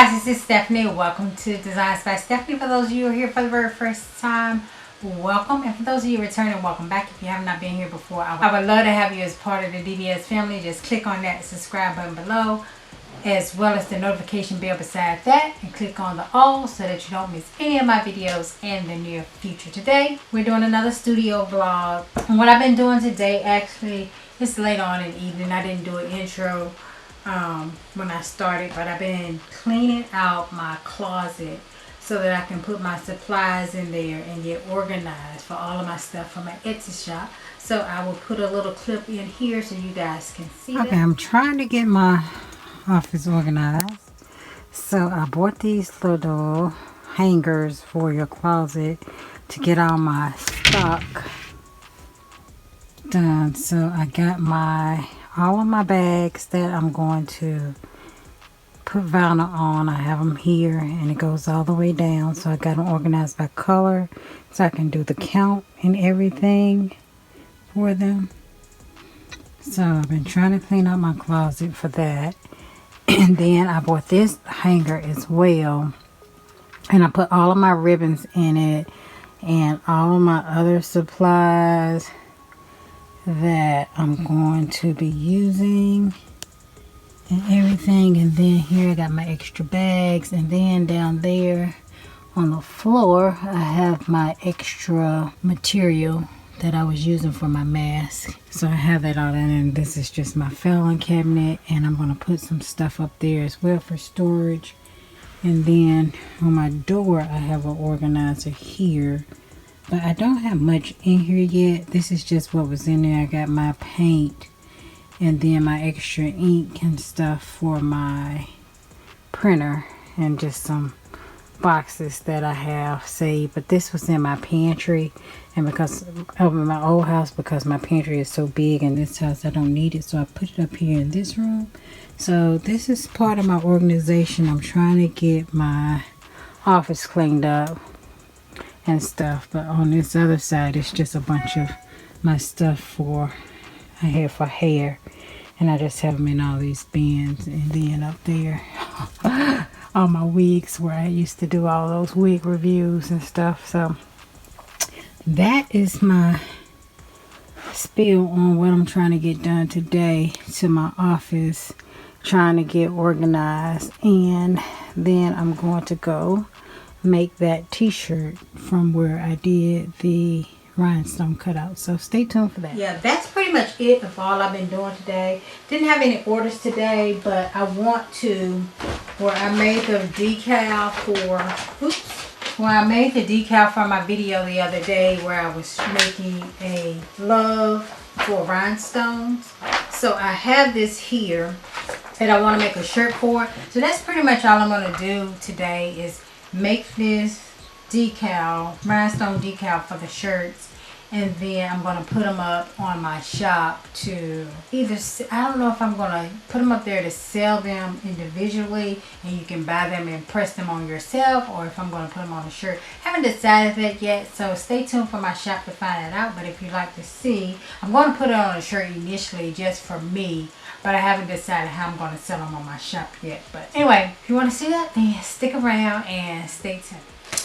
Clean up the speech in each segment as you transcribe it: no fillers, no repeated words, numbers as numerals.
guys, this is Stephanie. Welcome to Designs by Stephanie. For those of you who are here for the very first time, welcome. And for those of you returning, welcome back. If you have not been here before, I would love to have you as part of the DBS family. Just click on that subscribe button below, as well as the notification bell beside that, and click on the all so that you don't miss any of my videos in the near future. Today, we're doing another studio vlog. And what I've been doing today, actually, it's late on in the evening. I didn't do an intro when I started, but I've been cleaning out my closet so that I can put my supplies in there and get organized for all of my stuff from my Etsy shop. So I will put a little clip in here so you guys can see that. Okay, I'm trying to get my office organized. So I bought these little hangers for your closet to get all my stock done. So I got all of my bags that I'm going to put vinyl on. I have them here and it goes all the way down. So I got them organized by color so I can do the count and everything for them. So I've been trying to clean out my closet for that. And then I bought this hanger as well. And I put all of my ribbons in it and all of my other supplies that I'm going to be using and everything. And then here I got my extra bags, and then down there on the floor I have my extra material that I was using for my mask. So I have that all in, and this is just my filing cabinet, and I'm going to put some stuff up there as well for storage. And then on my door I have an organizer here, but I don't have much in here yet. This is just what was in there. I got my paint and then my extra ink and stuff for my printer, and just some boxes that I have saved. But this was in my pantry, and because over my old house, because my pantry is so big, in this house I don't need it, so I put it up here in this room. So this is part of my organization. I'm trying to get my office cleaned up and stuff, but on this other side it's just a bunch of my stuff I have for hair, and I just have them in all these bins. And then up there all my wigs, where I used to do all those wig reviews and stuff. So that is my spiel on what I'm trying to get done today to my office, trying to get organized. And then I'm going to go make that t-shirt from where I did the rhinestone cutout. So stay tuned for that. Yeah, that's pretty much it of all I've been doing today. Didn't have any orders today, but I want to, where I made the decal for my video the other day, where I was making a love for rhinestones. So I have this here that I want to make a shirt for. So that's pretty much all I'm going to do today, is make this decal, rhinestone decal for the shirts, and then I'm going to put them up on my shop to either, I don't know if I'm going to put them up there to sell them individually and you can buy them and press them on yourself, or if I'm going to put them on a shirt. Haven't decided that yet, so stay tuned for my shop to find that out. But if you'd like to see, I'm going to put it on a shirt initially just for me, but I haven't decided how I'm going to sell them on my shop yet. But anyway, if you want to see that, then stick around and stay tuned.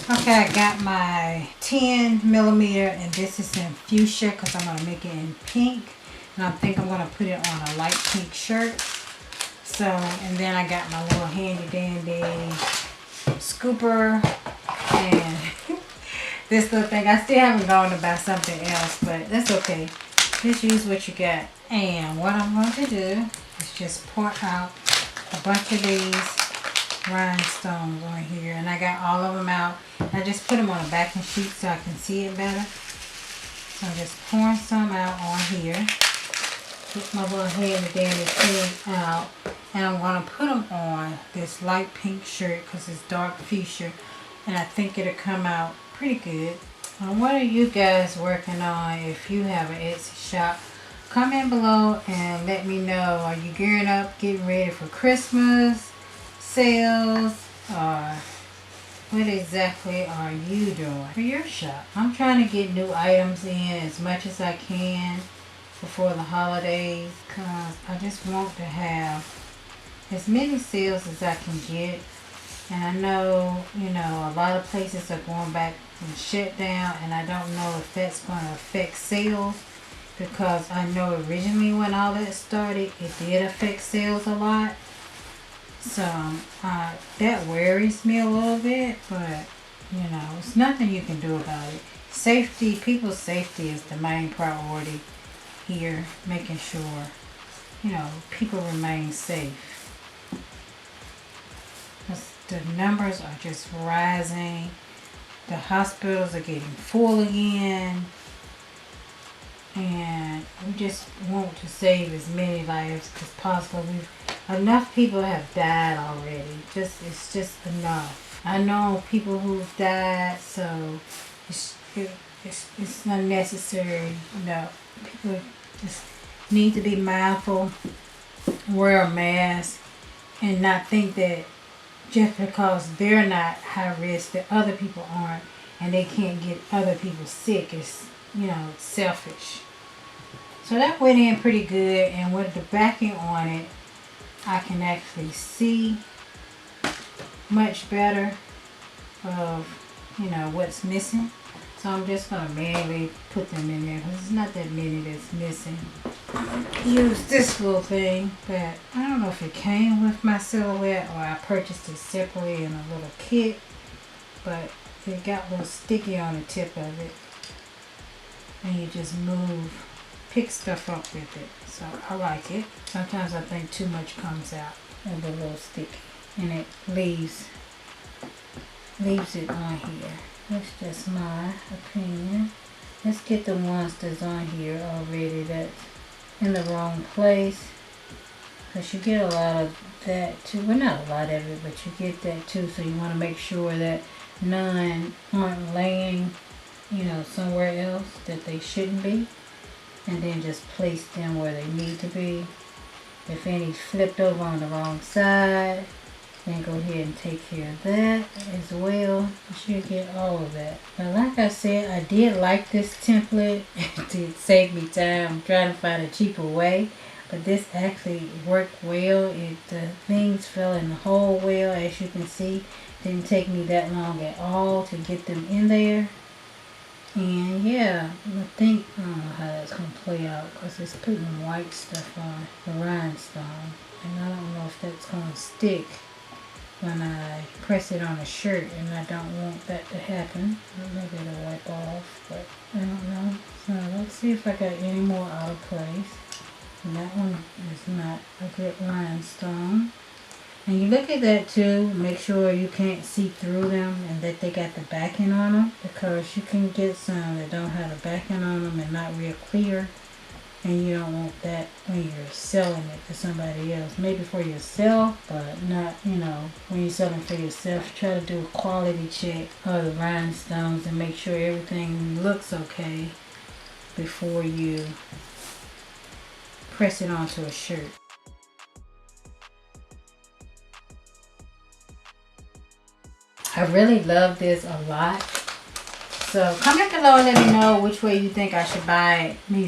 Okay, I got my 10mm, and this is in fuchsia because I'm going to make it in pink. And I think I'm going to put it on a light pink shirt. So, and then I got my little handy dandy scooper and this little thing. I still haven't gone to buy something else, but that's okay. Just use what you got. And what I'm going to do is just pour out a bunch of these rhinestones on here, and I got all of them out. I just put them on a backing sheet so I can see it better. So I'm just pouring some out on here. Get my little handy dandy thing out, and I'm going to put them on this light pink shirt because it's dark fuchsia, and I think it'll come out pretty good. What are you guys working on? If you have an Etsy shop, comment below and let me know. Are you gearing up, getting ready for Christmas sales, or what exactly are you doing for your shop? I'm trying to get new items in as much as I can before the holidays, because I just want to have as many sales as I can get And I know, you know, a lot of places are going back and shut down, and I don't know if that's going to affect sales, because I know originally when all that started, it did affect sales a lot. So that worries me a little bit, but you know, it's nothing you can do about it. Safety, people's safety is the main priority here, making sure, you know, people remain safe. The numbers are just rising. The hospitals are getting full again. And we just want to save as many lives as possible. Enough people have died already. It's just enough. I know people who've died, so it's unnecessary. You know, people just need to be mindful, wear a mask, and not think that just because they're not high risk that other people aren't, and they can't get other people sick. It's, you know, selfish. So that went in pretty good, and with the backing on it, I can actually see much better of, you know, what's missing. So I'm just going to manually put them in there, because it's not that many that's missing. Use this little thing, but I don't know if it came with my silhouette or I purchased it separately in a little kit, but it got a little sticky on the tip of it, and you just pick stuff up with it. So I like it. Sometimes I think too much comes out of the little sticky, and it leaves it on here. That's just my opinion. Let's get the ones that's on here already that's in the wrong place, because you get a lot of that too. Well, not a lot of it, but you get that too. So you want to make sure that none aren't laying, you know, somewhere else that they shouldn't be, and then just place them where they need to be. If any flipped over on the wrong side, then go ahead and take care of that as well. You should get all of that. But like I said, I did like this template. It did save me time. I'm trying to find a cheaper way, but this actually worked well. The things fell in the hole well, as you can see. Didn't take me that long at all to get them in there. And yeah, I don't know how that's going to play out, because it's putting white stuff on the rhinestone, and I don't know if that's going to stick when I press it on a shirt, and I don't want that to happen. Maybe it'll wipe off, but I don't know. So let's see if I got any more out of place. And that one is not a good rhinestone. And you look at that too, make sure you can't see through them and that they got the backing on them, because you can get some that don't have the backing on them and not real clear. And you don't want that when you're selling it to somebody else. Maybe for yourself, but not, you know, when you're selling for yourself. Try to do a quality check of the rhinestones and make sure everything looks okay before you press it onto a shirt. I really love this a lot. So comment below and let me know which way you think I should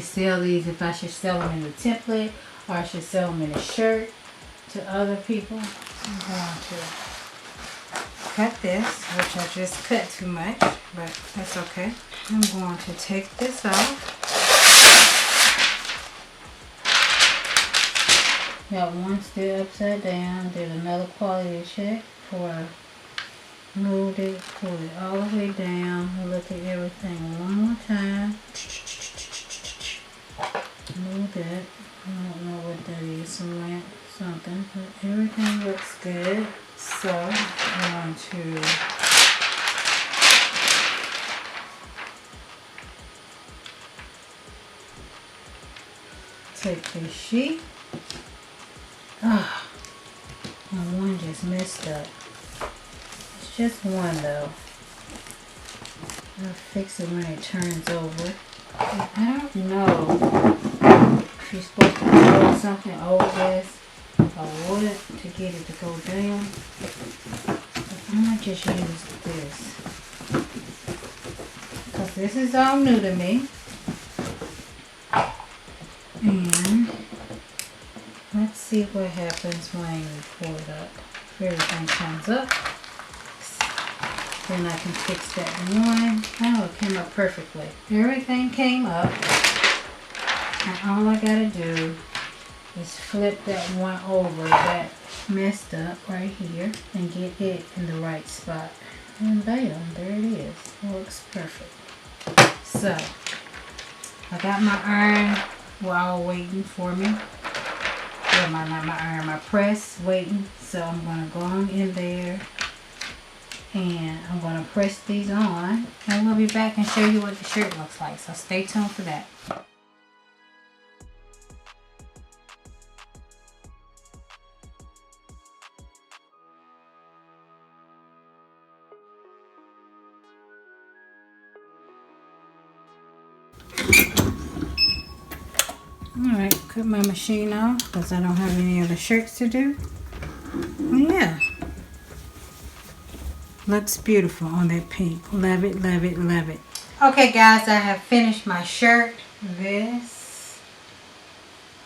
sell these. If I should sell them in the template, or I should sell them in a shirt to other people. I'm going to cut this, which I just cut too much, but that's okay. I'm going to take this off. Got one still upside down. Did another quality check before I moved it, pulled it all the way down, look at everything one more time. Move that. I don't know what that is, some lamp, something, but everything looks good. So I'm going to take this sheet. My one just messed up. Just one though. I'll fix it when it turns over. I don't know if you're supposed to pour something over this or what to get it to go down. But I'm going to just use this, because this is all new to me. And let's see what happens when we pour it up. If everything comes up. Then I can fix that one. Oh, it came up perfectly. Everything came up. And all I gotta do is flip that one over that messed up right here and get it in the right spot. And bam, there it is. Looks perfect. So, I got my iron while waiting for me. Well, not my iron, my press waiting. So I'm gonna go on in there and I'm gonna press these on. And we'll be back and show you what the shirt looks like. So stay tuned for that. Alright, cut my machine off because I don't have any other shirts to do. Yeah. Looks beautiful on that pink. Love it, love it, love it. Okay guys, I have finished my shirt. This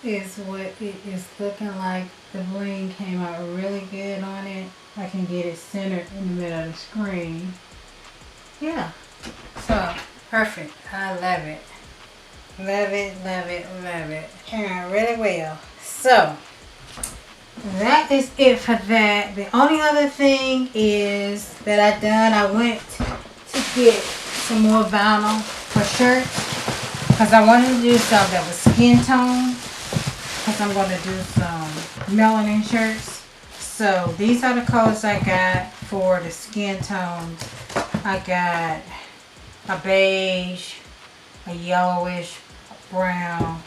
is what it is looking like. The bling came out really good on it. I can get it centered in the middle of the screen. Yeah. So, perfect. I love it. Love it, love it, love it. Turned out really well. So, that is it for that. The only other thing is that I went to get some more vinyl for shirts. Because I wanted to do something that was skin tone. Because I'm going to do some melanin shirts. So, these are the colors I got for the skin tones. I got a beige, a yellowish brown,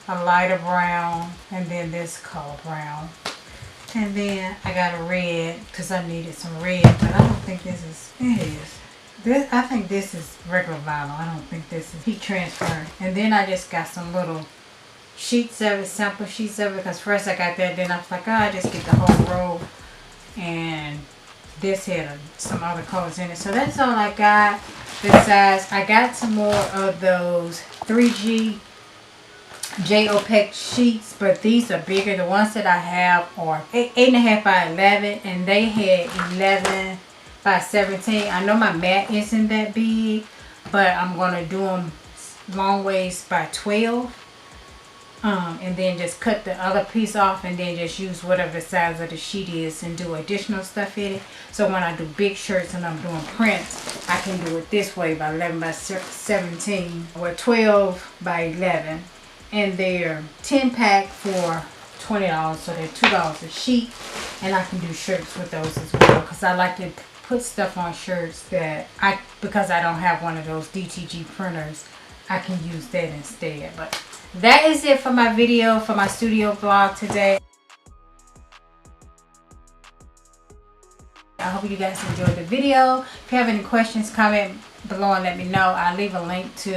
a lighter brown, and then this color brown. And then I got a red because I needed some red, but I don't think this is, it is. This, I think this is regular vinyl. I don't think this is heat transfer. And then I just got some little sheets of it, sample sheets of it, because first I got that, then I was like, oh, I just get the whole roll. And this had some other colors in it. So that's all I got. Besides, I got some more of those 3G JOPEC sheets, but these are bigger. The ones that I have are 8.5 by 11, and they had 11 by 17. I know my mat isn't that big, but I'm going to do them long waist by 12. And then just cut the other piece off and then just use whatever the size of the sheet is and do additional stuff in it. So when I do big shirts and I'm doing prints, I can do it this way by 11 by 17 or 12 by 11. And they're 10 pack for $20, so they're $2 a sheet. And I can do shirts with those as well, because I like to put stuff on shirts that because I don't have one of those DTG printers, I can use that instead. But that is it for my video, for my studio vlog today. I hope you guys enjoyed the video. If you have any questions, comment below and let me know. I'll leave a link to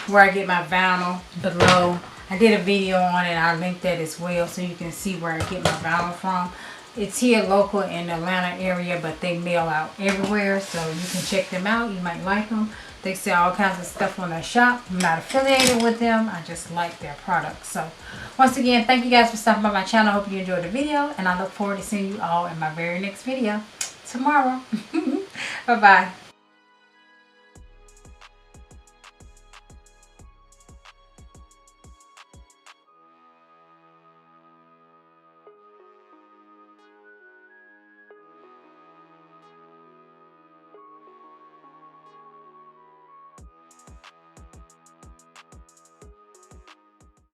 where I get my vinyl below. I did a video on it. I'll link that as well so you can see where I get my vinyl from. It's here local in the Atlanta area, but they mail out everywhere, so you can check them out. You might like them. They sell all kinds of stuff on their shop. I'm not affiliated with them. I just like their products. So, once again, thank you guys for stopping by my channel. I hope you enjoyed the video. And I look forward to seeing you all in my very next video tomorrow. Bye-bye.